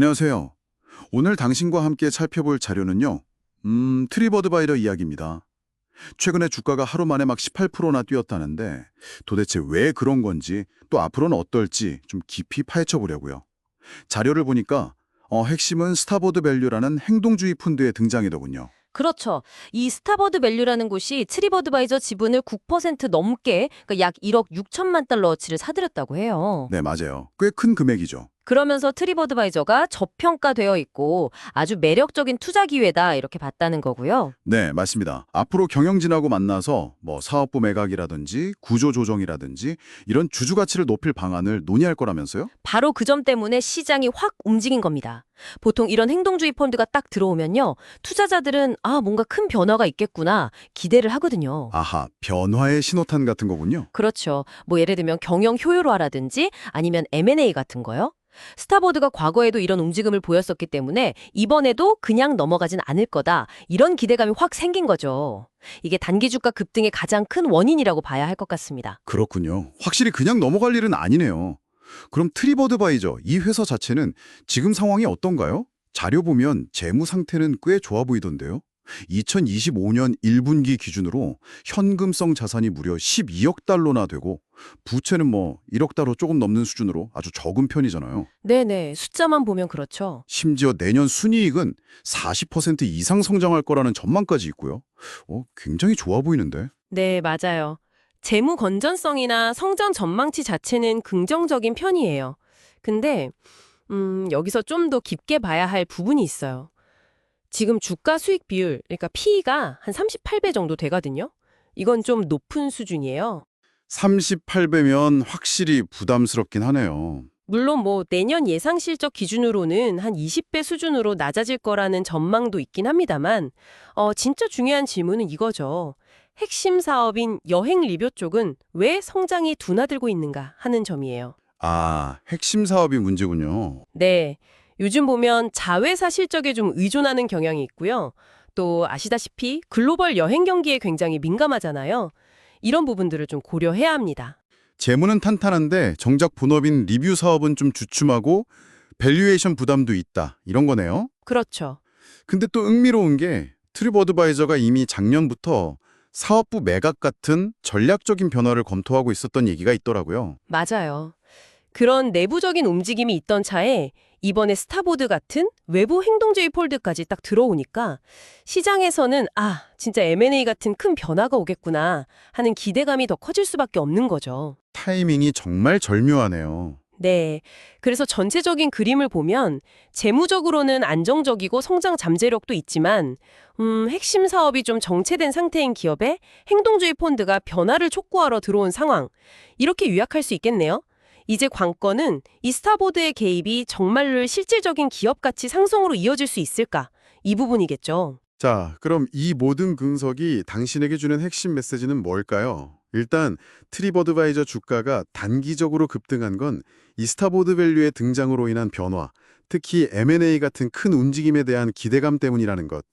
안녕하세요. 오늘 당신과 함께 살펴볼 자료는요. 트리버드바이러 이야기입니다. 최근에 주가가 하루 만에 막 18%나 뛰었다는데 도대체 왜 그런 건지 또 앞으로는 어떨지 좀 깊이 파헤쳐 보려고요. 자료를 보니까 핵심은 스타보드 밸류라는 행동주의 펀드의 등장이더군요. 그렇죠. 이 스타버드 밸류라는 곳이 트리버드바이저 지분을 9% 넘게, 그러니까 약 1억 6천만 달러어치를 사들였다고 해요. 네, 맞아요. 꽤 큰 금액이죠. 그러면서 트리버드바이저가 저평가되어 있고 아주 매력적인 투자 기회다 이렇게 봤다는 거고요. 네, 맞습니다. 앞으로 경영진하고 만나서 뭐 사업부 매각이라든지 구조 조정이라든지 이런 주주 가치를 높일 방안을 논의할 거라면서요? 바로 그 점 때문에 시장이 확 움직인 겁니다. 보통 이런 행동주의 펀드가 딱 들어오면요. 투자자들은 뭔가 큰 변화가 있겠구나 기대를 하거든요. 아하, 변화의 신호탄 같은 거군요. 그렇죠. 뭐 예를 들면 경영 효율화라든지 아니면 M&A 같은 거요. 스타보드가 과거에도 이런 움직임을 보였었기 때문에 이번에도 그냥 넘어가진 않을 거다. 이런 기대감이 확 생긴 거죠. 이게 단기 주가 급등의 가장 큰 원인이라고 봐야 할 것 같습니다. 그렇군요. 확실히 그냥 넘어갈 일은 아니네요. 그럼 트리버드바이저 이 회사 자체는 지금 상황이 어떤가요? 자료 보면 재무 상태는 꽤 좋아 보이던데요. 2025년 1분기 기준으로 현금성 자산이 무려 12억 달러나 되고 부채는 뭐 1억 달러 조금 넘는 수준으로 아주 적은 편이잖아요. 네네, 숫자만 보면 그렇죠. 심지어 내년 순이익은 40% 이상 성장할 거라는 전망까지 있고요. 굉장히 좋아 보이는데. 네, 맞아요. 재무 건전성이나 성장 전망치 자체는 긍정적인 편이에요. 근데 여기서 좀 더 깊게 봐야 할 부분이 있어요. 지금 주가 수익 비율, 그러니까 P가 한 38배 정도 되거든요. 이건 좀 높은 수준이에요. 38배면 확실히 부담스럽긴 하네요. 물론 뭐 내년 예상 실적 기준으로는 한 20배 수준으로 낮아질 거라는 전망도 있긴 합니다만, 진짜 중요한 질문은 이거죠. 핵심 사업인 여행 리뷰 쪽은 왜 성장이 둔화되고 있는가 하는 점이에요. 아, 핵심 사업이 문제군요. 네. 요즘 보면 자회사 실적에 좀 의존하는 경향이 있고요. 또 아시다시피 글로벌 여행 경기에 굉장히 민감하잖아요. 이런 부분들을 좀 고려해야 합니다. 재무는 탄탄한데 정작 본업인 리뷰 사업은 좀 주춤하고 밸류에이션 부담도 있다. 이런 거네요. 그렇죠. 근데 또 흥미로운 게 트립어드바이저가 이미 작년부터 사업부 매각 같은 전략적인 변화를 검토하고 있었던 얘기가 있더라고요. 맞아요. 그런 내부적인 움직임이 있던 차에 이번에 스타보드 같은 외부 행동주의 폴드까지 딱 들어오니까 시장에서는 진짜 M&A 같은 큰 변화가 오겠구나 하는 기대감이 더 커질 수밖에 없는 거죠. 타이밍이 정말 절묘하네요. 네. 그래서 전체적인 그림을 보면 재무적으로는 안정적이고 성장 잠재력도 있지만 핵심 사업이 좀 정체된 상태인 기업에 행동주의 펀드가 변화를 촉구하러 들어온 상황. 이렇게 요약할 수 있겠네요. 이제 관건은 이 스타보드의 개입이 정말로 실질적인 기업 가치 상승으로 이어질 수 있을까? 이 부분이겠죠. 자, 그럼 이 모든 분석이 당신에게 주는 핵심 메시지는 뭘까요? 일단 트립어드바이저 주가가 단기적으로 급등한 건 이 스타보드 밸류의 등장으로 인한 변화, 특히 M&A 같은 큰 움직임에 대한 기대감 때문이라는 것.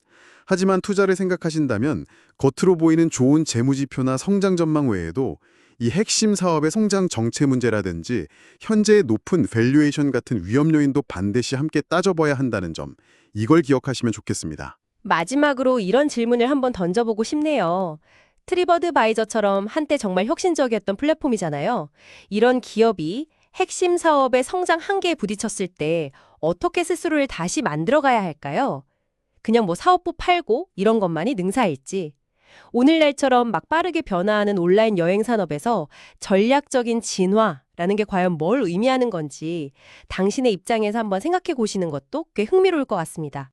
하지만 투자를 생각하신다면 겉으로 보이는 좋은 재무지표나 성장 전망 외에도 이 핵심 사업의 성장 정체 문제라든지 현재의 높은 밸류에이션 같은 위험 요인도 반드시 함께 따져봐야 한다는 점, 이걸 기억하시면 좋겠습니다. 마지막으로 이런 질문을 한번 던져보고 싶네요. 트리버드바이저처럼 한때 정말 혁신적이었던 플랫폼이잖아요. 이런 기업이 핵심 사업의 성장 한계에 부딪혔을 때 어떻게 스스로를 다시 만들어가야 할까요? 그냥 뭐 사업부 팔고 이런 것만이 능사일지. 오늘날처럼 막 빠르게 변화하는 온라인 여행 산업에서 전략적인 진화라는 게 과연 뭘 의미하는 건지 당신의 입장에서 한번 생각해 보시는 것도 꽤 흥미로울 것 같습니다.